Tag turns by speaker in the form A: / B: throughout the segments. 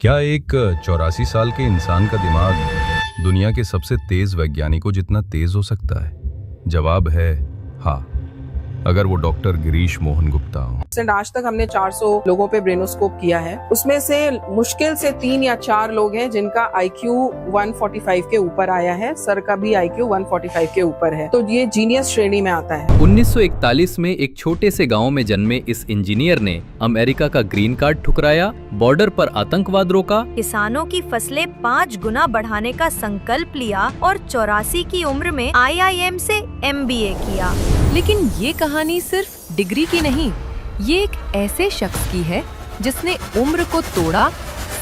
A: क्या एक 84 साल के इंसान का दिमाग दुनिया के सबसे तेज वैज्ञानिकों जितना तेज हो सकता है? जवाब है हाँ, अगर वो डॉक्टर गिरीश मोहन गुप्ता हो।
B: आज तक हमने 400 लोगों पे ब्रेनोस्कोप किया है। उसमें से मुश्किल से 3 या 4 लोग हैं जिनका IQ 145 के ऊपर आया है। सर का भी IQ 145 के ऊपर है, तो ये जीनियस श्रेणी में आता है।
C: 1941 में एक छोटे से गांव में जन्मे इस इंजीनियर ने अमेरिका का ग्रीन कार्ड ठुकराया, बॉर्डर पर आतंकवाद रोका,
D: किसानों की फसलें 5 गुना बढ़ाने का संकल्प लिया और 84 की उम्र में IIM से MBA किया।
E: लेकिन ये कहानी सिर्फ डिग्री की नहीं, ये एक ऐसे शख्स की है जिसने उम्र को तोड़ा,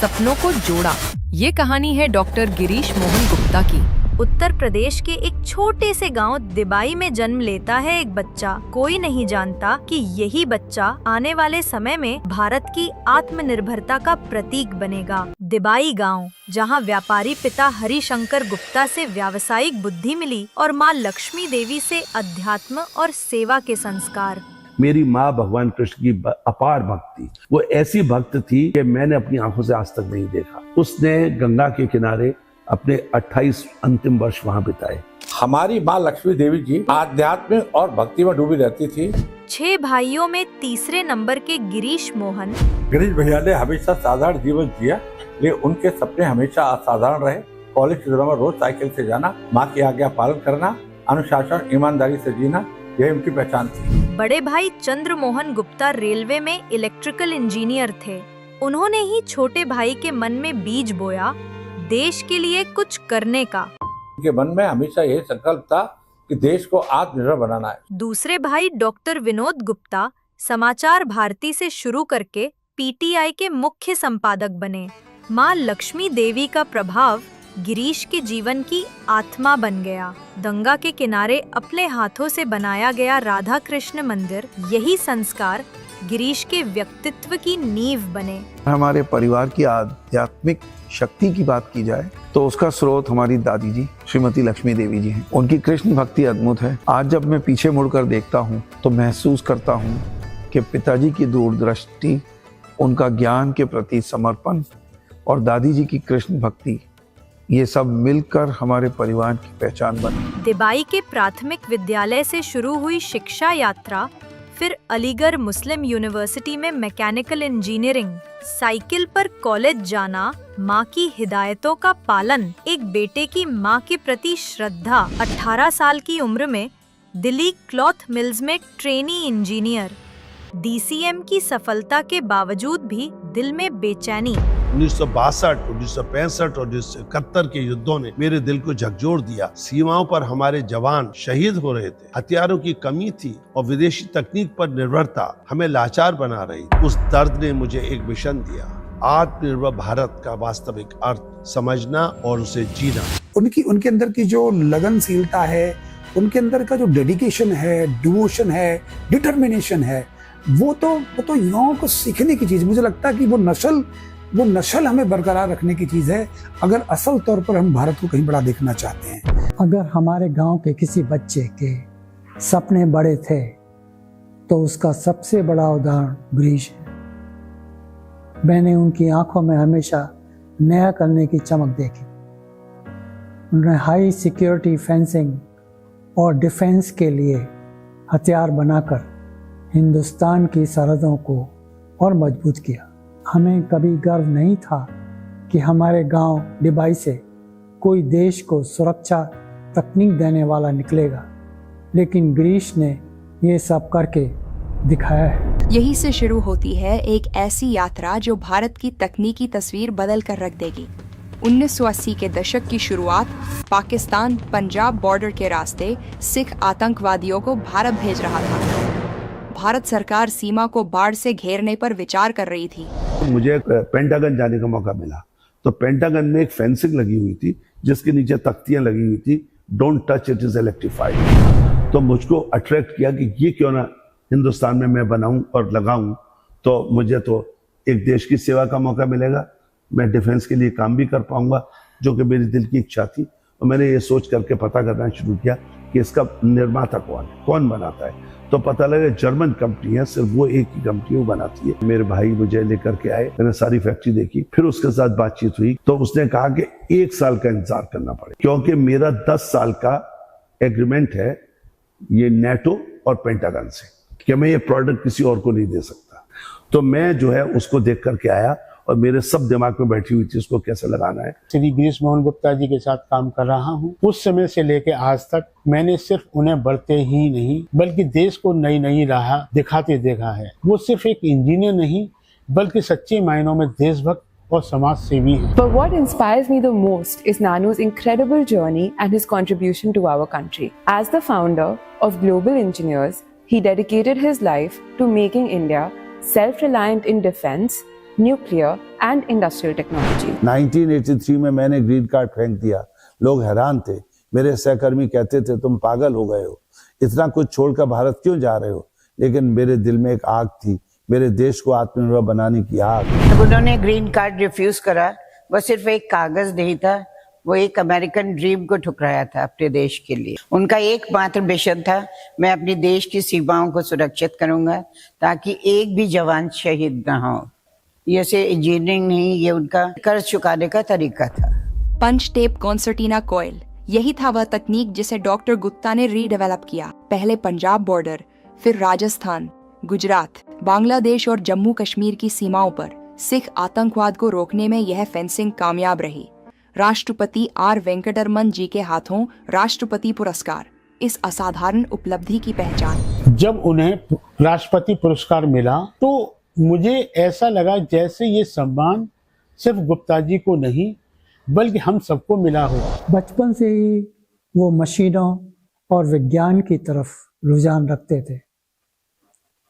E: सपनों को जोड़ा। ये कहानी है डॉक्टर गिरीश मोहन गुप्ता की।
D: उत्तर प्रदेश के एक छोटे से गांव दिबाई में जन्म लेता है एक बच्चा। कोई नहीं जानता कि यही बच्चा आने वाले समय में भारत की आत्मनिर्भरता का प्रतीक बनेगा। दिबाई गांव, जहां व्यापारी पिता हरिशंकर गुप्ता से व्यावसायिक बुद्धि मिली और मां लक्ष्मी देवी से अध्यात्म और सेवा के संस्कार।
F: मेरी माँ भगवान कृष्ण की अपार भक्त थी। वो ऐसी भक्त थी कि मैंने अपनी आंखों से आज तक नहीं देखा। उसने गंगा के किनारे अपने 28 अंतिम वर्ष वहाँ बिताए।
G: हमारी माँ लक्ष्मी देवी जी आध्यात्म और भक्ति में डूबी रहती थी।
D: 6 भाइयों में तीसरे नंबर के गिरीश मोहन।
G: गिरीश भैया ने हमेशा साधारण जीवन जिया, लेकिन उनके सपने हमेशा असाधारण रहे। कॉलेज के दौरान रोज साइकिल से जाना, माँ की आज्ञा पालन करना, अनुशासन ईमानदारी से जीना, यही उनकी पहचान थी।
D: बड़े भाई चंद्र मोहन गुप्ता रेलवे में इलेक्ट्रिकल इंजीनियर थे। उन्होंने ही छोटे भाई के मन में बीज बोया, देश के लिए कुछ करने का।
G: उनके मन में हमेशा यही संकल्प था कि देश को आत्मनिर्भर बनाना है।
D: दूसरे भाई डॉक्टर विनोद गुप्ता समाचार भारती से शुरू करके PTI के मुख्य संपादक बने। माँ लक्ष्मी देवी का प्रभाव गिरीश के जीवन की आत्मा बन गया। गंगा के किनारे अपने हाथों से बनाया गया राधा कृष्ण मंदिर, यही संस्कार गिरीश के व्यक्तित्व की नींव बने।
H: हमारे परिवार की आध्यात्मिक शक्ति की बात की जाए तो उसका स्रोत हमारी दादी जी श्रीमती लक्ष्मी देवी जी हैं। उनकी कृष्ण भक्ति अद्भुत है। आज जब मैं पीछे मुड़कर देखता हूँ तो महसूस करता हूँ कि पिताजी की दूरदृष्टि, उनका ज्ञान के प्रति समर्पण और दादी जी की कृष्ण भक्ति, ये सब मिलकर हमारे परिवार की पहचान बनी।
D: दिबाई के प्राथमिक विद्यालय से शुरू हुई शिक्षा यात्रा, फिर अलीगढ़ मुस्लिम यूनिवर्सिटी में मैकेनिकल इंजीनियरिंग, साइकिल पर कॉलेज जाना, माँ की हिदायतों का पालन, एक बेटे की माँ के प्रति श्रद्धा। 18 साल की उम्र में दिल्ली क्लॉथ मिल्स में ट्रेनी इंजीनियर। DCM की सफलता के बावजूद भी दिल में बेचैनी।
I: 1962, 1965 और 1971 के युद्धों ने मेरे दिल को झकझोर दिया। सीमाओं पर हमारे जवान शहीद हो रहे थे, हथियारों की कमी थी और विदेशी तकनीक पर निर्भरता हमें लाचार बना रही। उस दर्द ने मुझे एक विजन दिया, आत्मनिर्भर भारत का वास्तविक अर्थ समझना और उसे जीना।
J: उनके अंदर की जो लगनशीलता है, उनके अंदर का जो डेडिकेशन है, डिवोशन है, डिटर्मिनेशन है, वो तो युवाओं को सीखने की चीज। मुझे लगता है कि वो नस्ल हमें बरकरार रखने की चीज है, अगर असल तौर पर हम भारत को कहीं बड़ा देखना चाहते हैं।
K: अगर हमारे गांव के किसी बच्चे के सपने बड़े थे तो उसका सबसे बड़ा उदाहरण गिरीश है। मैंने उनकी आंखों में हमेशा नया करने की चमक देखी। उन्होंने हाई सिक्योरिटी फेंसिंग और डिफेंस के लिए हथियार बनाकर हिंदुस्तान की सरहदों को और मजबूत किया। हमें कभी गर्व नहीं था कि हमारे गांव दिबाई से कोई देश को सुरक्षा तकनीक देने वाला निकलेगा, लेकिन गिरीश ने ये सब करके दिखाया है।
E: यहीं से शुरू होती है एक ऐसी यात्रा जो भारत की तकनीकी तस्वीर बदल कर रख देगी। 1980 के दशक की शुरुआत पाकिस्तान पंजाब बॉर्डर के रास्ते सिख आतंकवादियों को भारत भेज रहा था। भारत सरकार सीमा को बाढ़ से घेरने पर विचार कर रही थी।
F: मुझे पेंटागन जाने का मौका मिला, तो पेंटागन में एक फेंसिंग लगी हुई थी जिसके नीचे तख्तियां लगी हुई थी, don't touch it is electrified. तो मुझको अट्रैक्ट किया कि ये क्यों ना हिंदुस्तान में मैं बनाऊं और लगाऊं, तो मुझे तो एक देश की सेवा का मौका मिलेगा, मैं डिफेंस के लिए काम भी कर पाऊंगा, जो कि मेरी दिल की इच्छा थी। और मैंने ये सोच करके पता करना शुरू किया कि इसका निर्माता कौन है, कौन बनाता है। तो पता लगा जर्मन कंपनी है, सिर्फ वो एक ही कंपनी वो बनाती है। मेरे भाई मुझे लेकर के आए, मैंने सारी फैक्ट्री देखी, फिर उसके साथ बातचीत हुई तो उसने कहा कि 1 साल का इंतजार करना पड़ेगा, क्योंकि मेरा 10 साल का एग्रीमेंट है ये नेटो और पेंटागन से कि मैं ये प्रोडक्ट किसी और को नहीं दे सकता। तो मैं जो है उसको देख करके आया और मेरे सब दिमाग में बैठी हुई थी उसको कैसे लगाना है।
L: श्री गिरीश मोहन गुप्ता जी के साथ काम कर रहा हूँ। उस समय से लेकर आज तक मैंने सिर्फ उन्हें बढ़ते ही नहीं बल्कि देश को नई नई राह दिखाते देखा है। वो सिर्फ एक इंजीनियर नहीं बल्कि सच्चे मायनों में देशभक्त और समाज सेवी हैं।
M: But what inspires me the most is Nanu's incredible journey and his contribution to our country. As the founder of Global Engineers, he dedicated his life to making India self-reliant in defense, nuclear and industrial technology.
N: 1983 में मैंने green card फेंक दिया। लोग हैरान थे, मेरे सहकर्मी कहते थे तुम पागल हो गए हो, इतना कुछ छोड़कर भारत क्यों जा रहे हो। लेकिन मेरे दिल में एक आग थी, मेरे देश को आत्मनिर्भर बनाने की आग।
O: जब उन्होंने ग्रीन कार्ड रिफ्यूज करा, वो सिर्फ एक कागज नहीं था, वो एक अमेरिकन ड्रीम को ठुकराया था अपने देश के लिए। उनका एकमात्र मिशन था, मैं अपने देश की सीमाओं को सुरक्षित करूंगा ताकि एक भी जवान शहीद ना हो। ये से इंजीनियरिंग नहीं, ये उनका कर्ज चुकाने का तरीका था।
E: पंच टेप कॉन्सर्टीना कॉइल, यही था वह तकनीक जिसे डॉक्टर गुप्ता ने रीडेवलप किया। पहले पंजाब बॉर्डर, फिर राजस्थान, गुजरात, बांग्लादेश और जम्मू कश्मीर की सीमाओं पर सिख आतंकवाद को रोकने में यह फेंसिंग कामयाब रही। राष्ट्रपति आर वेंकटरमन जी के हाथों राष्ट्रपति पुरस्कार इस असाधारण उपलब्धि की पहचान।
L: जब उन्हें राष्ट्रपति पुरस्कार मिला तो मुझे ऐसा लगा जैसे ये सम्मान सिर्फ गुप्ता जी को नहीं बल्कि हम सबको मिला हो।
K: बचपन से ही वो मशीनों और विज्ञान की तरफ रुझान रखते थे।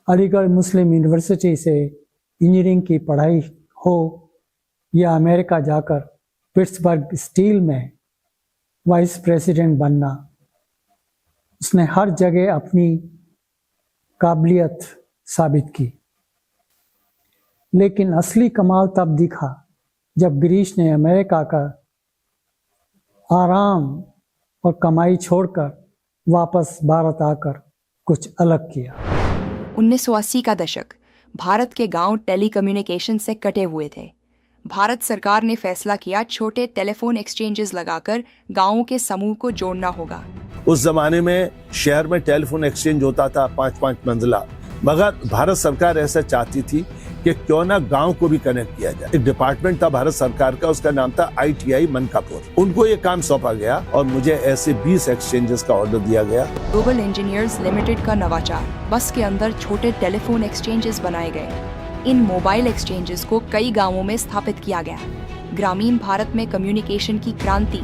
K: अलीगढ़ मुस्लिम यूनिवर्सिटी से इंजीनियरिंग की पढ़ाई हो या अमेरिका जाकर पिट्सबर्ग स्टील में वाइस प्रेसिडेंट बनना, उसने हर जगह अपनी काबिलियत साबित की। लेकिन असली कमाल तब दिखा जब गिरीश ने अमेरिका का आराम और कमाई छोड़कर वापस भारत आकर कुछ अलग किया।
E: 1980 का दशक, भारत के गांव टेलीकम्युनिकेशन से कटे हुए थे। भारत सरकार ने फैसला किया छोटे टेलीफोन एक्सचेंजेस लगाकर गांवों के समूह को जोड़ना होगा।
I: उस जमाने में शहर में टेलीफोन एक्सचेंज होता था 5-5 मंजिला, मगर भारत सरकार ऐसा चाहती थी कि क्यों ना गांव को भी कनेक्ट किया जाए। एक डिपार्टमेंट था भारत सरकार का, उसका नाम था ITI मनकापुर। उनको ये काम सौंपा गया और मुझे ऐसे 20 एक्सचेंजेस का ऑर्डर दिया गया।
E: ग्लोबल इंजीनियर्स लिमिटेड का नवाचार, बस के अंदर छोटे टेलीफोन एक्सचेंजेस बनाए गए। इन मोबाइल एक्सचेंजेस को कई गांवों में स्थापित किया गया। ग्रामीण भारत में कम्युनिकेशन की क्रांति,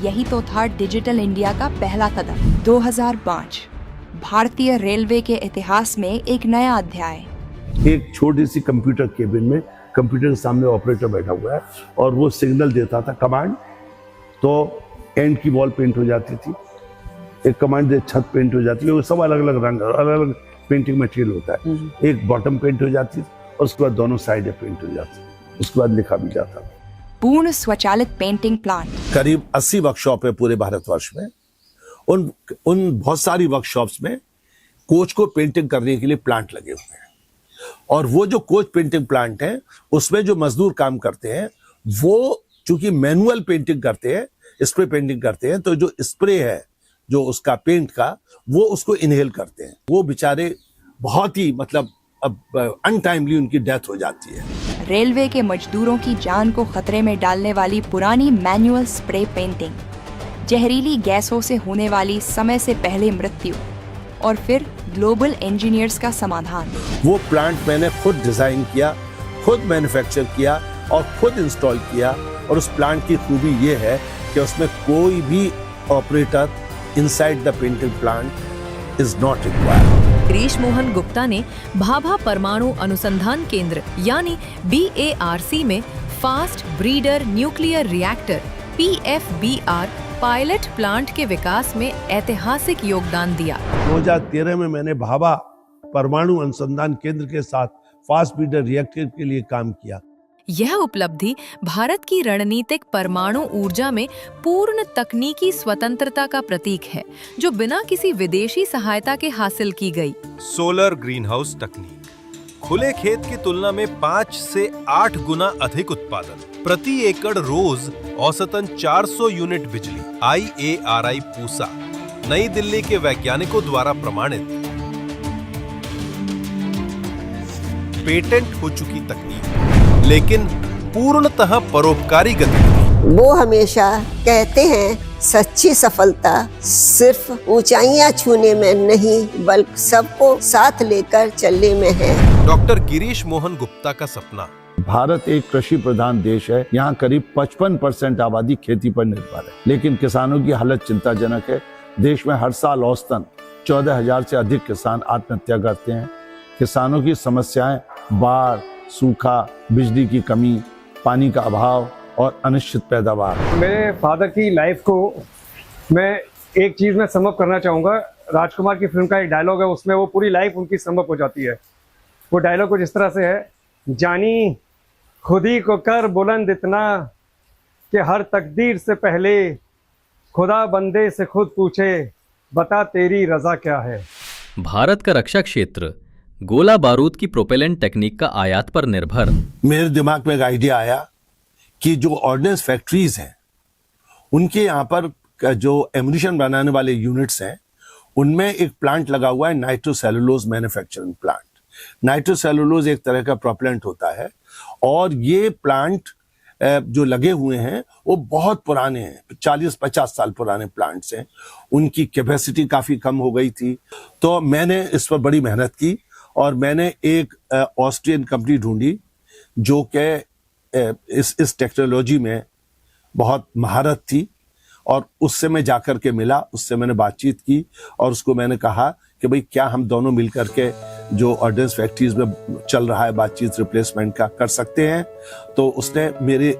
E: यही तो था डिजिटल इंडिया का पहला कदम। 2005, भारतीय रेलवे के इतिहास में एक नया अध्याय।
F: एक छोटी सी कंप्यूटर केबिन में कंप्यूटर के सामने ऑपरेटर बैठा हुआ है और वो सिग्नल देता था कमांड, तो एंड की वॉल पेंट हो जाती थी, एक कमांड दे छत पेंट हो जाती है, वो सब अलग अलग रंग अलग अलग पेंटिंग मटेरियल होता है। एक बॉटम पेंट हो जाती और उसके बाद दोनों साइड पेंट हो जाती, उसके बाद लिखा भी जाता।
E: पूर्ण स्वचालित पेंटिंग प्लांट,
I: करीब 80 वर्कशॉप है पूरे भारतवर्ष में। उन बहुत सारी वर्कशॉप्स में कोच को पेंटिंग करने के लिए प्लांट लगे हुए हैं, और वो जो कोच पेंटिंग प्लांट है उसमें जो मजदूर काम करते हैं वो चूंकि मैनुअल पेंटिंग करते हैं, स्प्रे पेंटिंग करते हैं, तो जो स्प्रे है जो उसका पेंट का वो उसको इनहेल करते हैं। वो बेचारे बहुत ही मतलब अब अनटाइमली उनकी डेथ हो जाती है।
E: रेलवे के मजदूरों की जान को खतरे में डालने वाली पुरानी मैनुअल स्प्रे पेंटिंग, जहरीली गैसों से होने वाली समय से पहले मृत्यु, और फिर ग्लोबल इंजीनियर्स का समाधान।
I: वो प्लांट मैंने खुद डिजाइन किया, खुद मैन्युफैक्चर किया और खुद इंस्टॉल किया, और उस प्लांट की खूबी ये है कि उसमें कोई भी operator inside the painting plant is not required.
P: Girish Mohan Gupta ने भाभा परमाणु अनुसंधान केंद्र यानी BARC में fast breeder nuclear reactor PFBR pilot plant के विकास में ऐतिहासिक योगदान दिया।
I: 2013 में मैंने भाभा परमाणु अनुसंधान केंद्र के साथ फास्ट ब्रीडर रिएक्टर के लिए काम किया।
P: यह उपलब्धि भारत की रणनीतिक परमाणु ऊर्जा में पूर्ण तकनीकी स्वतंत्रता का प्रतीक है, जो बिना किसी विदेशी सहायता के हासिल की गई।
Q: सोलर ग्रीन हाउस तकनीक खुले खेत की तुलना में 5 से 8 गुना अधिक उत्पादन, प्रति एकड़ रोज औसतन 400 यूनिट बिजली। IARI पूसा, नई दिल्ली के वैज्ञानिकों द्वारा प्रमाणित, पेटेंट हो चुकी तकनीक, लेकिन पूर्णतः परोपकारी गतिविधि।
R: वो हमेशा कहते हैं सच्ची सफलता सिर्फ ऊंचाइयां छूने में नहीं, बल्कि सबको साथ लेकर चलने में है।
Q: डॉक्टर गिरीश मोहन गुप्ता का सपना।
N: भारत एक कृषि प्रधान देश है। यहाँ करीब 55% आबादी खेती पर निर्भर है, लेकिन किसानों की हालत चिंताजनक है। देश में हर साल औसतन 14,000 से अधिक किसान आत्महत्या करते हैं। किसानों की समस्याएं बाढ़, सूखा, बिजली की कमी, पानी का अभाव और अनिश्चित पैदावार।
S: मेरे फादर की लाइफ को मैं एक चीज में समअप करना चाहूँगा। राजकुमार की फिल्म का एक डायलॉग है, उसमें वो पूरी लाइफ उनकी समअप हो जाती है। वो डायलॉग कुछ इस तरह से है, जानी खुद ही को कर बुलंद इतना कि हर तकदीर से पहले खुदा बंदे से खुद पूछे, बता तेरी रजा क्या है।
C: भारत का रक्षा क्षेत्र गोला बारूद की प्रोपेलेंट टेक्निक का आयात पर निर्भर।
F: मेरे दिमाग में एक आइडिया आया कि जो ऑर्डिनेंस फैक्ट्रीज हैं, उनके यहाँ पर जो एम्यूनिशन बनाने वाले यूनिट्स हैं, उनमें एक प्लांट लगा हुआ है, नाइट्रोसेलुलोज मैन्युफैक्चरिंग प्लांट। नाइट्रोसेलुलोज एक तरह का प्रोपेलेंट होता है, और ये प्लांट जो लगे हुए हैं वो बहुत पुराने हैं, 40-50 साल पुराने प्लांट्स हैं। उनकी कैपेसिटी काफी कम हो गई थी। तो मैंने इस पर बड़ी मेहनत की और मैंने एक ऑस्ट्रियन कंपनी ढूंढी जो कि इस टेक्नोलॉजी में बहुत महारत थी, और उससे मैं जाकर के मिला, उससे मैंने बातचीत की और उसको मैंने कहा कि भाई क्या हम दोनों मिलकर के जो ऑर्डिनेंस फैक्ट्रीज में चल रहा है बातचीत रिप्लेसमेंट का कर सकते हैं। तो उसने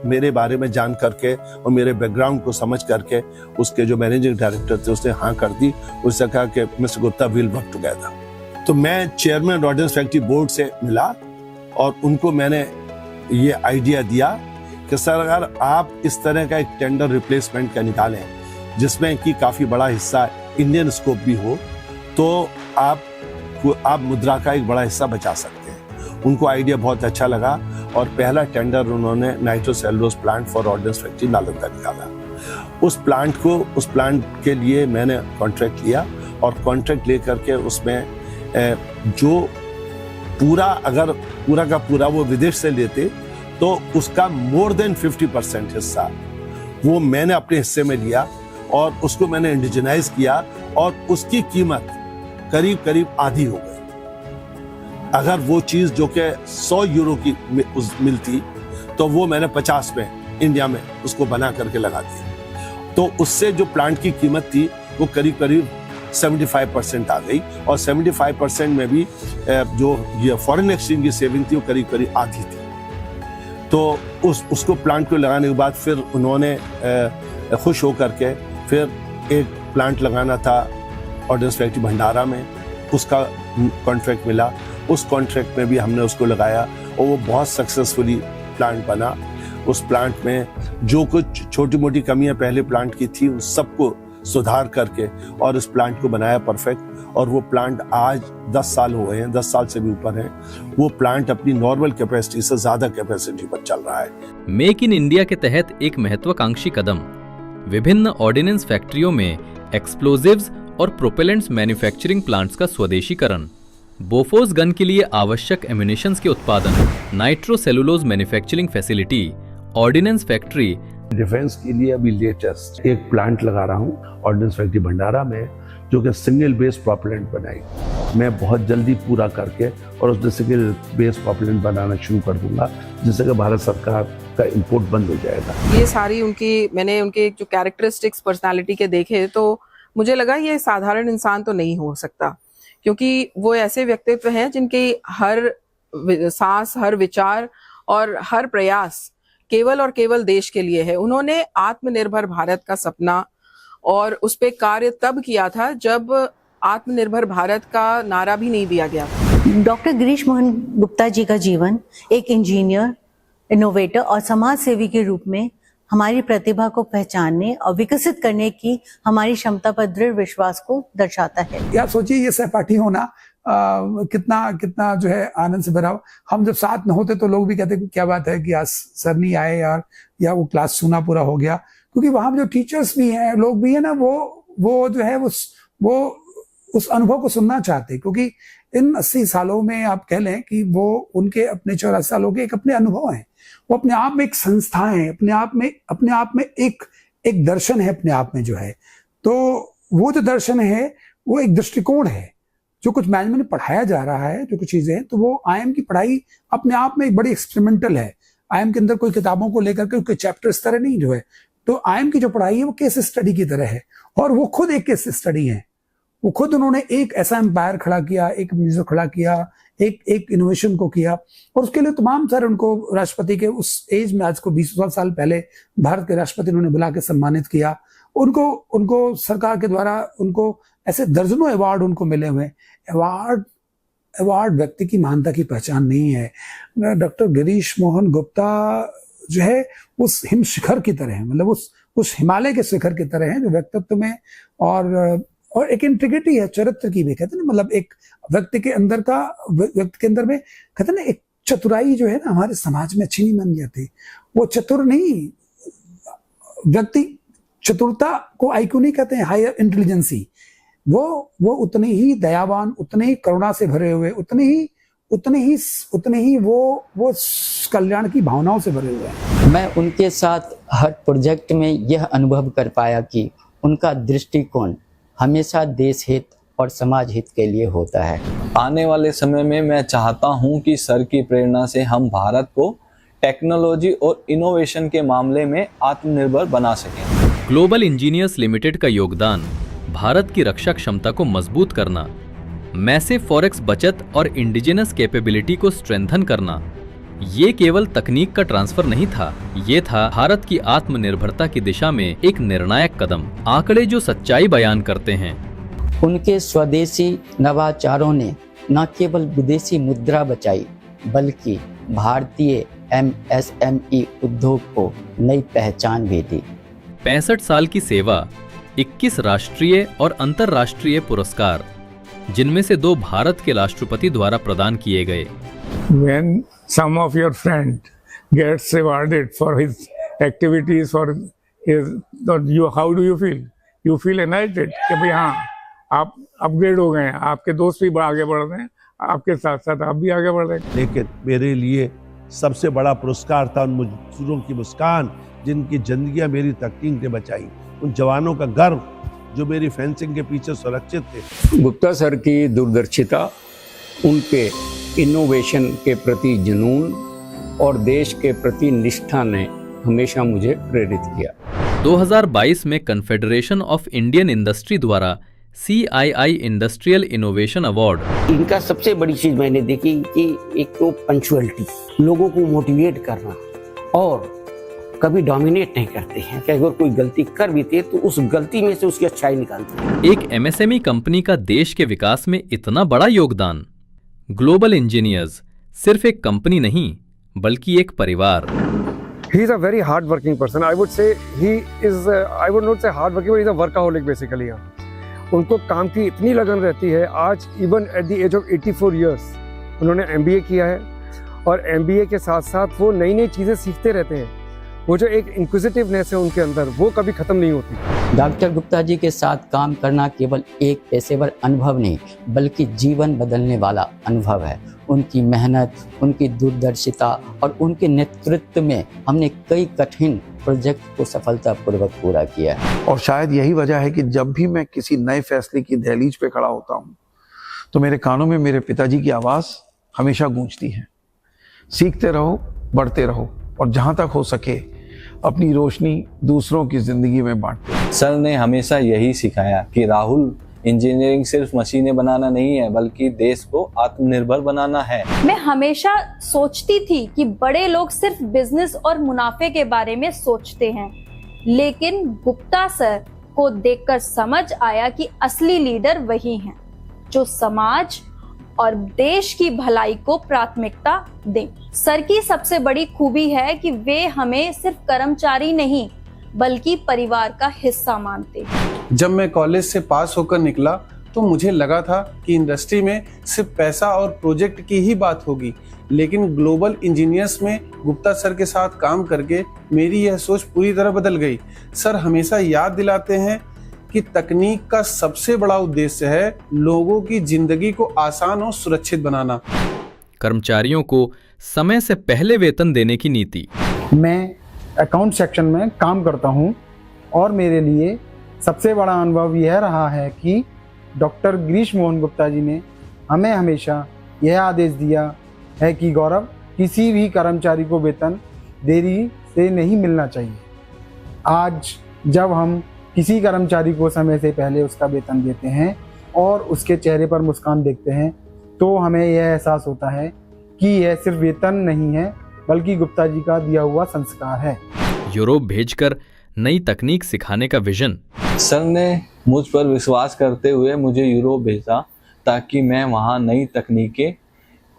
F: मेरे बारे में जान करके और मेरे बैकग्राउंड को समझ करके उसके जो मैनेजिंग डायरेक्टर थे उसने हाँ कर दी। उसने कहा कि mister Gupta will work together. तो मैं चेयरमैन ऑर्डिनेंस फैक्ट्री बोर्ड से मिला और उनको मैंने ये आइडिया दिया कि सर अगर आप इस तरह का एक टेंडर रिप्लेसमेंट का निकालें जिसमें कि काफी बड़ा हिस्सा इंडियन स्कोप भी हो, तो आप मुद्रा का एक बड़ा हिस्सा बचा सकते हैं। उनको आइडिया बहुत अच्छा लगा और पहला टेंडर उन्होंने nitrocellulose plant for ordnance factory Nalanda निकाला। उस प्लांट के लिए मैंने कॉन्ट्रैक्ट लिया और कॉन्ट्रैक्ट लेकर के उसमें जो अगर पूरा का पूरा वो विदेश से लेते तो उसका मोर देन 50% हिस्सा वो मैंने अपने हिस्से में लिया और उसको मैंने इंडिजिनाइज किया और उसकी कीमत करीब आधी हो गई। अगर वो चीज जो कि 100 यूरो की मिलती तो वो मैंने 50 में इंडिया में उसको बना करके लगा दिया। तो उससे जो प्लांट की कीमत थी वो करीब 75% आ गई और 75% में भी जो ये फॉरेन एक्सचेंज की सेविंग थी वो करीब आधी थी। तो उसको प्लांट को लगाने के बाद फिर उन्होंने खुश होकर के फिर एक प्लांट लगाना था ऑर्डिनेंस फैक्ट्री भंडारा में, उसका कॉन्ट्रैक्ट मिला। उस कॉन्ट्रैक्ट में भी हमने उसको लगाया और वो बहुत सक्सेसफुली प्लांट बना। उस प्लांट में जो कुछ छोटी मोटी कमियां पहले प्लांट की थी उन सबको सुधार करके और इस प्लांट को बनाया परफेक्ट। और वो प्लांट आज 10 साल हो गए हैं, 10 साल से भी ऊपर है। वो प्लांट अपनी नॉर्मल कैपेसिटी से ज्यादा कैपेसिटी पर चल रहा है।
C: मेक इन इंडिया के तहत एक महत्वाकांक्षी कदम विभिन्न ऑर्डिनेंस फैक्ट्रियों में एक्सप्लोजिव्स और प्रोपेलेंट्स मैन्युफैक्चरिंग प्लांट्स का स्वदेशीकरण, बोफोर्स गन के लिए आवश्यक एम्यूनिशंस के उत्पादन, nitrocellulose manufacturing facility, ordnance factory.
F: Defence के लिए अभी लेटेस्ट एक प्लांट लगा रहा हूँ ऑर्डिनेंस फैक्ट्री भंडारा में, जो कि सिंगल बेस प्रोपेलेंट बनाएगी। मैं बहुत जल्दी पूरा करके और उसमें सिंगल बेस प्रोपेलेंट बनाना शुरू कर दूंगा, जिससे कि भारत सरकार का इंपोर्ट बंद हो जाएगा।
B: ये सारी मैंने उनके जो कैरेक्टरिस्टिक्स पर्सनालिटी के देखे तो मुझे लगा ये साधारण इंसान तो नहीं हो सकता, क्योंकि वो ऐसे व्यक्तित्व हैं जिनके हर सांस, हर विचार और हर प्रयास केवल और केवल देश के लिए है। उन्होंने आत्मनिर्भर भारत का सपना और उस पे कार्य तब किया था जब आत्मनिर्भर भारत का नारा भी नहीं दिया गया।
T: डॉक्टर गिरीश मोहन गुप्ता जी का जीवन एक इंजीनियर, इनोवेटर और समाज सेवी के रूप में हमारी प्रतिभा को पहचानने और विकसित करने की हमारी क्षमता पर दृढ़ विश्वास को दर्शाता है।
J: या सोचिए ये सहपाठी होना कितना कितना जो है आनंद से भरा हो। हम जब साथ न होते तो लोग भी कहते क्या बात है कि आज सर नहीं आए यार, या वो क्लास सुना पूरा हो गया, क्योंकि वहां जो टीचर्स भी हैं, लोग भी है ना, वो जो है वो उस अनुभव को सुनना चाहते, क्योंकि इन 80 सालों में आप कह लें कि वो उनके अपने 84 सालों के एक अपने अनुभव हैं, वो अपने आप में एक संस्था है, अपने आप में एक दर्शन है अपने आप में जो है। तो वो जो दर्शन है वो एक दृष्टिकोण है, जो कुछ मैनेजमेंट में पढ़ाया जा रहा है, जो कुछ चीजें हैं, तो वो आईएम की पढ़ाई अपने आप में एक बड़ी एक्सपेरिमेंटल है। आईएम के अंदर कोई किताबों को लेकर के कोई चैप्टर इस तरह नहीं जो है, तो आईएम की जो पढ़ाई है वो केस स्टडी की तरह है, और वो खुद एक केस स्टडी है। वो खुद उन्होंने एक ऐसा एम्पायर खड़ा किया, एक म्यूजियम खड़ा किया, एक इनोवेशन को किया, और उसके लिए तमाम सारे उनको राष्ट्रपति के उस एज में, आज को 20 साल पहले भारत के राष्ट्रपति उन्होंने बुला के सम्मानित किया। उनको सरकार के द्वारा उनको ऐसे दर्जनों अवार्ड उनको मिले हुए। अवार्ड व्यक्ति की महानता की पहचान नहीं है। डॉक्टर गिरीश मोहन गुप्ता जो है उस हिम शिखर की तरह है, मतलब उस हिमालय के शिखर की तरह है, जो व्यक्तित्व में और एक इंटीग्रिटी है, चरित्र की भी कहते हैं ना, मतलब एक व्यक्ति के अंदर में कहते हैं ना, एक चतुराई जो है ना, हमारे समाज में अच्छी नहीं मानी जाती। वो चतुर नहीं, व्यक्ति चतुरता को आईक्यू नहीं कहते हैं, हायर इंटेलिजेंसी। वो उतने ही दयावान, उतने ही करुणा से भरे हुए, उतने ही वो कल्याण की भावनाओं से भरे हुए हैं।
U: मैं उनके साथ हर प्रोजेक्ट में यह अनुभव कर पाया कि उनका दृष्टिकोण हमेशा देश हित और समाज हित के लिए होता है।
V: आने वाले समय में मैं चाहता हूं कि सर की प्रेरणा से हम भारत को टेक्नोलॉजी और इनोवेशन के मामले में आत्मनिर्भर बना सकें।
C: ग्लोबल इंजीनियर्स लिमिटेड का योगदान भारत की रक्षा क्षमता को मजबूत करना, मैसिव फॉरेक्स बचत और इंडिजिनस कैपेबिलिटी को स्ट्रेंथन करना, ये केवल तकनीक का ट्रांसफर नहीं था, ये था भारत की आत्मनिर्भरता की दिशा में एक निर्णायक कदम। आंकड़े जो सच्चाई बयान करते हैं।
U: उनके स्वदेशी नवाचारों ने न केवल विदेशी मुद्रा बचाई, बल्कि भारतीय MSME उद्योग को नई पहचान भी दी।
C: 65 साल की सेवा, 21 राष्ट्रीय और अंतर्राष्ट्रीय पुरस्कार, जिनमें से 2 भारत के राष्ट्रपति द्वारा प्रदान किए गए।
W: When some of your friend gets rewarded for his activities, for his, how do you feel? You feel elated कि भाई हाँ, आप अपग्रेड हो गए हैं, आपके दोस्त भी आगे बढ़ रहे हैं, आपके साथ साथ आप भी आगे बढ़ रहे हैं।
I: लेकिन मेरे लिए सबसे बड़ा पुरस्कार था उन मजदूरों की मुस्कान, जिनकी जिंदगियां मेरी तकनीक ने बचाई, उन जवानों का गर्व जो मेरी फेंसिंग के पीछे सुरक्षित थे।
X: गुप्ता सर की दूरदर्शिता, उनके इनोवेशन के प्रति जुनून और देश के प्रति निष्ठा ने हमेशा मुझे प्रेरित किया।
C: 2022 में कन्फेडरेशन ऑफ इंडियन इंडस्ट्री द्वारा CII इंडस्ट्रियल इनोवेशन अवार्ड।
Y: इनका सबसे बड़ी चीज मैंने देखी कि एक तो पंक्चुअलिटी, लोगों को मोटिवेट करना, और कभी डोमिनेट नहीं करते हैं कि अगर कोई गलती कर भी थे तो उस गलती में से उसकी अच्छाई निकालते हैं।
C: एक MSME कंपनी का देश के विकास में इतना बड़ा योगदान। ग्लोबल इंजीनियर्स सिर्फ एक कंपनी नहीं, बल्कि एक परिवार।
S: He is a very hard working person. I would say he is, I would not say hard working, but he is a workaholic basically. उनको काम की इतनी लगन रहती है। आज even at the age of 84 years उन्होंने MBA किया है, और MBA के साथ साथ वो नई नई चीज़ें सीखते रहते हैं। वो जो एक इंक्विजिटिवनेस है उनके अंदर, वो कभी खत्म नहीं होती।
U: डॉक्टर गुप्ता जी के साथ काम करना केवल एक पेशेवर अनुभव नहीं, बल्कि जीवन बदलने वाला अनुभव है। उनकी मेहनत, उनकी दूरदर्शिता और उनके नेतृत्व में हमने कई कठिन प्रोजेक्ट को सफलतापूर्वक पूरा किया है।
H: और शायद यही वजह है कि जब भी मैं किसी नए फैसले की दहलीज पे खड़ा होता हूँ, तो मेरे कानों में मेरे पिताजी की आवाज़ हमेशा गूंजती है। सीखते रहो, बढ़ते रहो, और जहाँ तक हो सके अपनी रोशनी दूसरों की जिंदगी में बांटते।
V: सर ने हमेशा यही सिखाया कि राहुल, इंजीनियरिंग सिर्फ मशीनें बनाना नहीं है, बल्कि देश को आत्मनिर्भर बनाना है।
Z: मैं हमेशा सोचती थी कि बड़े लोग सिर्फ बिजनेस और मुनाफे के बारे में सोचते हैं, लेकिन गुप्ता सर को देखकर समझ आया कि असली लीडर वही हैं जो समाज और देश की भलाई को प्राथमिकता दें। सर की सबसे बड़ी खूबी है कि वे हमें सिर्फ कर्मचारी नहीं बल्कि परिवार का हिस्सा मानते हैं।
A: जब मैं कॉलेज से पास होकर निकला तो मुझे लगा था कि इंडस्ट्री में सिर्फ पैसा और प्रोजेक्ट की ही बात होगी, लेकिन ग्लोबल इंजीनियर्स में गुप्ता सर के साथ काम करके मेरी यह सोच पूरी तरह बदल गई। सर हमेशा याद दिलाते हैं कि तकनीक का सबसे बड़ा उद्देश्य है लोगों की जिंदगी को आसान और सुरक्षित बनाना।
C: कर्मचारियों को समय से पहले वेतन देने की नीति।
D: मैं अकाउंट सेक्शन में काम करता हूं और मेरे लिए सबसे बड़ा अनुभव यह रहा है कि डॉक्टर गिरीश मोहन गुप्ता जी ने हमें हमेशा यह आदेश दिया है कि गौरव, किसी भी कर्मचारी को वेतन देरी से नहीं मिलना चाहिए। आज जब हम किसी कर्मचारी को समय से पहले उसका वेतन देते हैं और उसके चेहरे पर मुस्कान देखते हैं तो हमें यह एहसास होता है कि यह सिर्फ वेतन नहीं है बल्कि गुप्ता जी का दिया हुआ संस्कार है।
C: यूरोप भेजकर नई तकनीक सिखाने का विजन।
V: सर ने मुझ पर विश्वास करते हुए मुझे यूरोप भेजा ताकि मैं वहां नई तकनीकें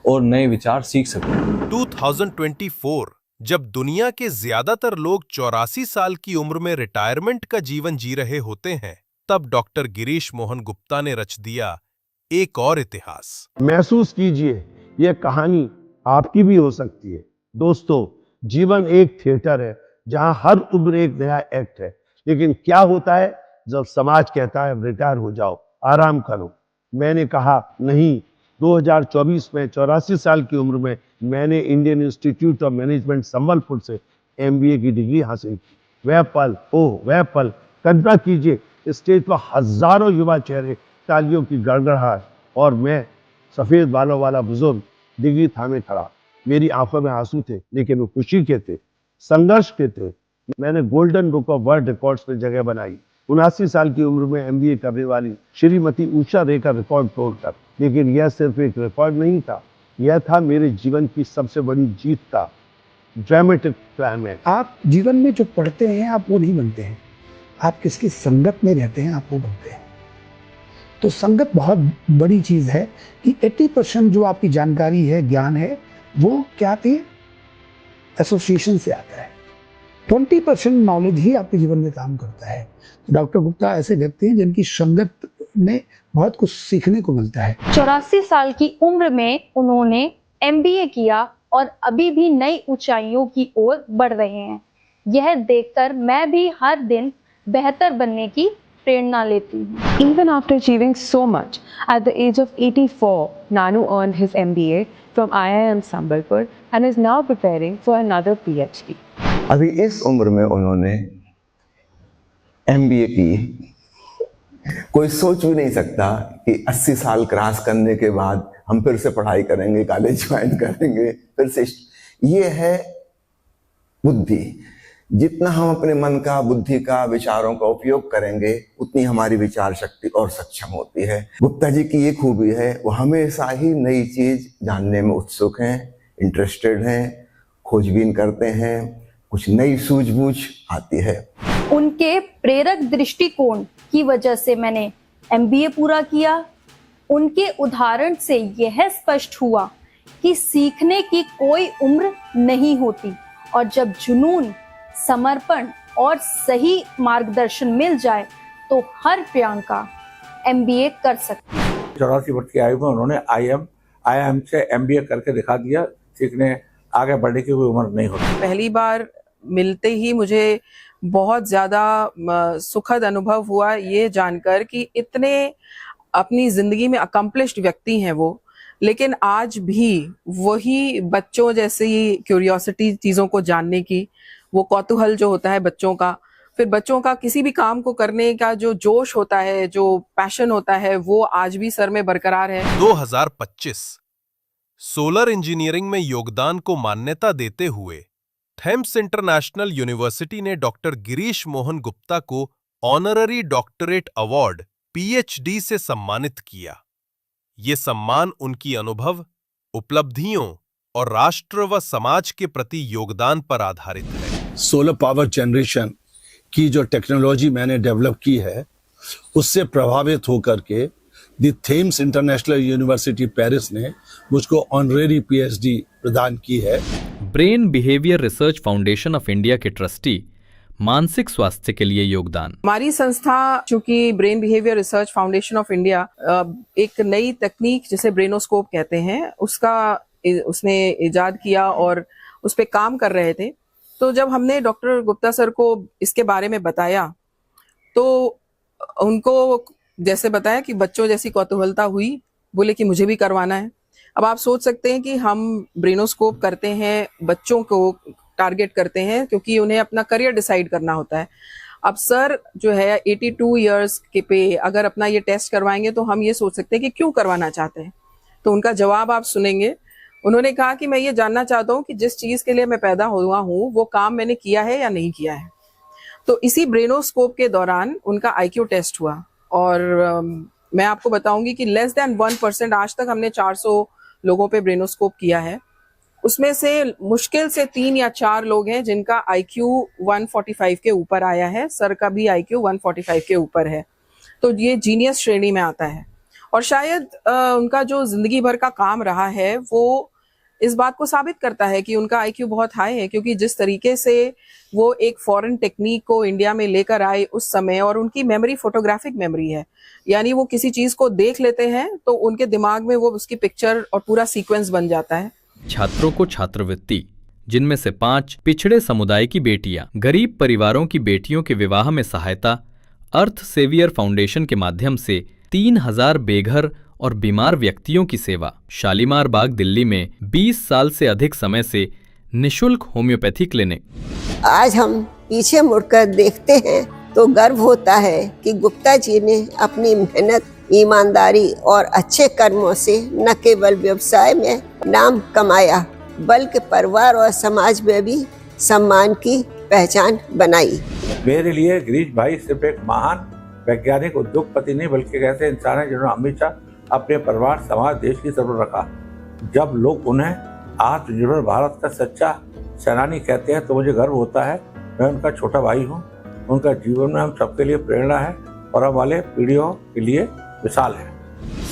V: और नए विचार सीख सकूं।
Q: 2024 जब दुनिया के ज्यादातर लोग 84 साल की उम्र में रिटायरमेंट का जीवन जी रहे होते हैं, तब डॉक्टर गिरीश मोहन गुप्ता ने रच दिया एक और इतिहास।
I: महसूस कीजिए, यह कहानी आपकी भी हो सकती है। दोस्तों, जीवन एक थिएटर है जहां हर उम्र एक नया एक्ट है, लेकिन क्या होता है जब समाज कहता है रिटायर हो जाओ, आराम करो। मैंने कहा नहीं। 2024 में 84 साल की उम्र में मैंने Indian institute of management Sambalpur से MBA की डिग्री हासिल की। वह पल कल्पना कीजिए, स्टेज पर हजारों युवा चेहरे, तालियों की गड़गड़ाहट और मैं सफेद बालों वाला बुजुर्ग डिग्री थामे खड़ा। मेरी आंखों में आंसू थे, लेकिन वो खुशी के थे, संघर्ष के थे। मैंने golden book of world records में जगह बनाई 79 साल की उम्र में MBA करने वाली श्रीमती उषा रे का रिकॉर्ड तोड़कर। लेकिन यह सिर्फ एक रिकॉर्ड नहीं था, यह था मेरे जीवन की सबसे बड़ी जीत का ड्रामेटिक क्लाइमैक्स।
J: आप जीवन में जो पढ़ते हैं आप वो नहीं बनते हैं, आप किसकी संगत में रहते हैं आप वो बनते हैं। तो संगत बहुत बड़ी चीज़ है कि 80% जो आपकी जानकारी है, ज्ञान है, वो क्या आती है? एसोसिएशन से आता है। 20% नॉलेज ही आपके जीवन में काम करता है। डॉक्टर गुप्ता ऐसे व्यक्ति हैं जिनकी संगत में बहुत कुछ सीखने को मिलता है।
Z: 84 साल की उम्र में उन्होंने MBA किया और अभी भी नई ऊंचाइयों की ओर बढ़ रहे हैं। यह देखकर मैं भी हर दिन बेहतर बनने की प्रेरणा लेती हूँ।
G: Even after achieving so much, at the age of 84, Nanu earned his MBA from IIM Sambalpur and is now preparing for another PhD.
L: अभी इस उम्र में उन्होंने MBA की। कोई सोच भी नहीं सकता कि 80 साल क्रॉस करने के बाद हम फिर से पढ़ाई करेंगे, कॉलेज ज्वाइन करेंगे, फिर से। ये है बुद्धि। जितना हम अपने मन का, बुद्धि का, विचारों का उपयोग करेंगे, उतनी हमारी विचार शक्ति और सक्षम होती है। गुप्ता जी की ये खूबी है, वो हमेशा ही नई चीज जानने में उत्सुक हैं, इंटरेस्टेड हैं, खोजबीन करते हैं, कुछ नई सूझबूझ आती है।
Z: उनके प्रेरक दृष्टिकोण की वजह से मैंने MBA पूरा किया। उनके उदाहरण से यह स्पष्ट हुआ कि सीखने की कोई उम्र नहीं होती और जब जुनून, समर्पण और सही मार्गदर्शन मिल जाए तो हर प्रियंका MBA कर सकती है।
M: 84 वर्ष की आयु में उन्होंने IIM से MBA करके दिखा दिया। सीखने आगे बढ़ने की कोई उम्र नहीं होती।
B: पहली बार मिलते ही मुझे बहुत ज़्यादा सुखद अनुभव हुआ ये जानकर कि इतने अपनी ज़िंदगी में अकम्प्लिश्ड व्यक्ति हैं वो, लेकिन आज भी वही बच्चों जैसी क्यूरियोसिटी, चीज़ों को जानने की, वो कौतूहल जो होता है बच्चों का, फिर बच्चों का किसी भी काम को करने का जो जोश होता है, जो पैशन होता है, वो आज भी सर में बरकरार है।
Q: 2025 सोलर इंजीनियरिंग में योगदान को मान्यता देते हुए थेम्स इंटरनेशनल यूनिवर्सिटी ने डॉक्टर गिरीश मोहन गुप्ता को ऑनररी डॉक्टरेट अवार्ड PhD से सम्मानित किया। ये सम्मान उनकी अनुभव, उपलब्धियों और राष्ट्र व समाज के प्रति योगदान पर आधारित है।
N: सोलर पावर जनरेशन की जो टेक्नोलॉजी मैंने डेवलप की है, उससे प्रभावित होकर के the Thames international university Paris ने मुझको ऑनरेरी PhD प्रदान की है।
C: Brain behaviour research foundation of India के ट्रस्टी मानसिक स्वास्थ्य के लिए योगदान।
B: हमारी संस्था चूंकि brain behaviour research foundation of India एक नई तकनीक जिसे ब्रेनोस्कोप कहते हैं उसने इजाद किया और उस पर काम कर रहे थे। तो जब हमने डॉक्टर गुप्ता सर को इसके बारे में बताया तो उनको जैसे बताया कि बच्चों जैसी कौतूहलता हुई, बोले कि मुझे भी करवाना है। अब आप सोच सकते हैं कि हम ब्रेनोस्कोप करते हैं, बच्चों को टारगेट करते हैं क्योंकि उन्हें अपना करियर डिसाइड करना होता है। अब सर जो है 82 इयर्स के पे अगर अपना ये टेस्ट करवाएंगे तो हम ये सोच सकते हैं कि क्यों करवाना चाहते हैं। तो उनका जवाब आप सुनेंगे। उन्होंने कहा कि मैं ये जानना चाहता हूँ कि जिस चीज के लिए मैं पैदा हुआ हूँ वो काम मैंने किया है या नहीं किया है। तो इसी ब्रेनोस्कोप के दौरान उनका IQ टेस्ट हुआ और मैं आपको बताऊंगी कि लेस देन 1%, आज तक हमने 400 लोगों पे ब्रेनोस्कोप किया है, उसमें से मुश्किल से 3 या 4 लोग हैं जिनका IQ 145 के ऊपर आया है। सर का भी IQ 145 के ऊपर है, तो ये जीनियस श्रेणी में आता है। और शायद उनका जो जिंदगी भर का काम रहा है वो इस बात को साबित करता है कि उनका IQ बहुत हाई है, क्योंकि जिस तरीके से वो एक फॉरेन टेक्निक को इंडिया में लेकर आए उस समय, और उनकी मेमोरी फोटोग्राफिक मेमोरी है, यानी वो किसी चीज को देख लेते हैं तो उनके दिमाग में वो उसकी पिक्चर और पूरा सीक्वेंस बन जाता है।
C: छात्रों को छात्रवृत्ति, जिनमें से 5 पिछड़े समुदाय की बेटियां, गरीब परिवारों की बेटियों के विवाह में सहायता, अर्थ सेवियर फाउंडेशन के माध्यम से 3000 बेघर और बीमार व्यक्तियों की सेवा, शालीमार बाग दिल्ली में 20 साल से अधिक समय से निशुल्क होम्योपैथी क्लिनिक।
E: आज हम पीछे मुड़कर देखते हैं तो गर्व होता है कि गुप्ता जी ने अपनी मेहनत, ईमानदारी और अच्छे कर्मों से न केवल व्यवसाय में नाम कमाया बल्कि परिवार और समाज में भी सम्मान की पहचान बनाई।
M: मेरे लिए गिरीश भाई सिर्फ एक महान वैज्ञानिक उद्योगपति नहीं बल्कि ऐसे इंसान है जिन्होंने हमेशा अपने परिवार, समाज, देश की तरफ रखा। जब लोग उन्हें आत्मनिर्भर भारत का सच्चा सेनानी कहते हैं तो मुझे गर्व होता है। मैं उनका छोटा भाई हूँ। उनका जीवन में हम सबके लिए प्रेरणा है और अब वाले पीढ़ियों के लिए मिसाल है।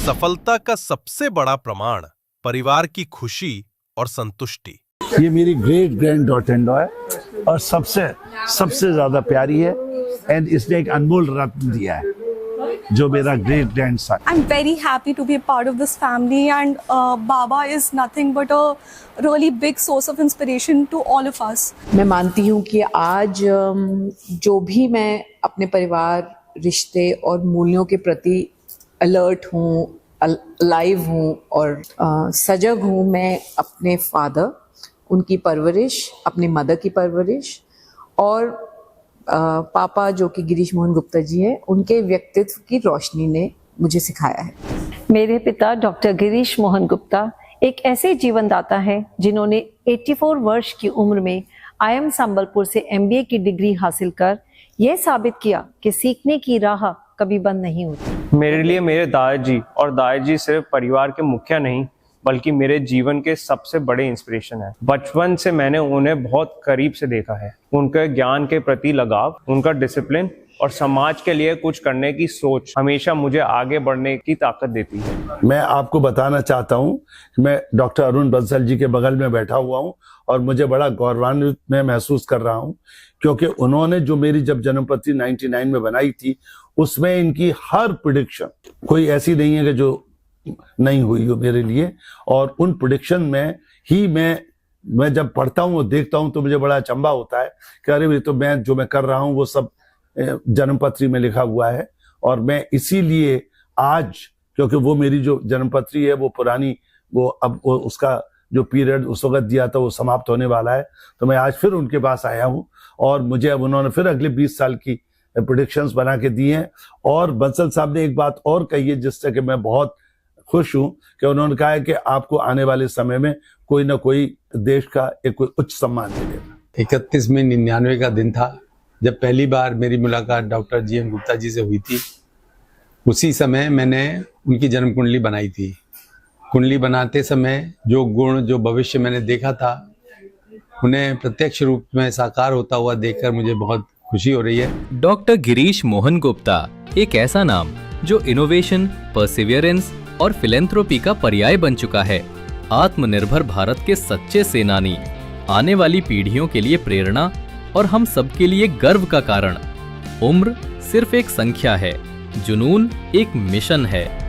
Q: सफलता का सबसे बड़ा प्रमाण परिवार की खुशी और संतुष्टि।
N: ये मेरी ग्रेट ग्रैंड डॉटर है और सबसे ज्यादा प्यारी है, एंड इसने एक अनमोल रत्न दिया है जो मेरा great grand son.
F: I'm very happy to be a part of this family and Baba is nothing but a really big source of inspiration to all of us.
B: मैं मानती हूँ कि आज जो भी मैं अपने परिवार, रिश्ते और मूल्यों के प्रति अलर्ट हूँ, लाइव हूँ और सजग हूँ, मैं अपने फादर, उनकी परवरिश, अपनी मदर की परवरिश और पापा जो कि गिरीश मोहन गुप्ता जी हैं, उनके व्यक्तित्व की रोशनी ने मुझे सिखाया है।
K: मेरे पिता डॉक्टर गिरीश मोहन गुप्ता एक ऐसे जीवनदाता हैं जिन्होंने 84 वर्ष की उम्र में IIM संबलपुर से MBA की डिग्री हासिल कर यह साबित किया कि सीखने की राह कभी बंद नहीं होती।
S: मेरे लिए मेरे दादाजी और दादाजी सिर्फ परिवार के मुखिया नहीं बल्कि मेरे जीवन के सबसे बड़े इंस्पिरेशन है। बचपन से मैंने उन्हें बहुत करीब से देखा है। उनके ज्ञान के प्रति लगाव, उनका डिसिप्लिन और समाज के लिए कुछ करने की सोच हमेशा मुझे आगे बढ़ने की ताकत देती है।
N: मैं आपको बताना चाहता हूँ कि मैं डॉक्टर अरुण बंसल जी के बगल में बैठा हुआ हूँ और मुझे बड़ा गौरवान्वित मैं महसूस कर रहा हूँ, क्योंकि उन्होंने जो मेरी जब जन्मपत्री 99 में बनाई थी उसमें इनकी हर प्रेडिक्शन कोई ऐसी नहीं है कि जो नहीं हुई हो मेरे लिए। और उन प्रेडिक्शन में ही मैं जब पढ़ता हूँ और देखता हूँ तो मुझे बड़ा अचंभा होता है कि अरे तो मैं जो मैं कर रहा हूँ वो सब जन्मपत्री में लिखा हुआ है। और मैं इसीलिए आज, क्योंकि वो मेरी जो जन्मपत्री है वो पुरानी, वो अब वो उसका जो पीरियड उस वक्त दिया था वो समाप्त होने वाला है, तो मैं आज फिर उनके पास आया हूँ और मुझे अब उन्होंने फिर अगले 20 साल की प्रेडिक्शंस बना के दी हैं। और बंसल साहब ने एक बात और कही है जिससे कि मैं बहुत खुश हूं कि उन्होंने कहा है कि आपको आने वाले समय में कोई ना कोई देश का एक उच्च सम्मान मिलेगा।
O: 31 में 99 का दिन था जब पहली बार मेरी मुलाकात डॉक्टर GN गुप्ता जी से हुई थी। उसी समय मैंने उनकी जन्म कुंडली बनाई थी। कुंडली बनाते समय जो गुण, जो भविष्य मैंने देखा था, उन्हें प्रत्यक्ष रूप में साकार होता हुआ देखकर मुझे बहुत खुशी हो रही है।
C: डॉक्टर गिरीश मोहन गुप्ता एक ऐसा नाम जो इनोवेशन, परसिवियरेंस और फिलेंथ्रोपी का पर्याय बन चुका है। आत्मनिर्भर भारत के सच्चे सेनानी, आने वाली पीढ़ियों के लिए प्रेरणा और हम सबके लिए गर्व का कारण। उम्र सिर्फ एक संख्या है, जुनून एक मिशन है।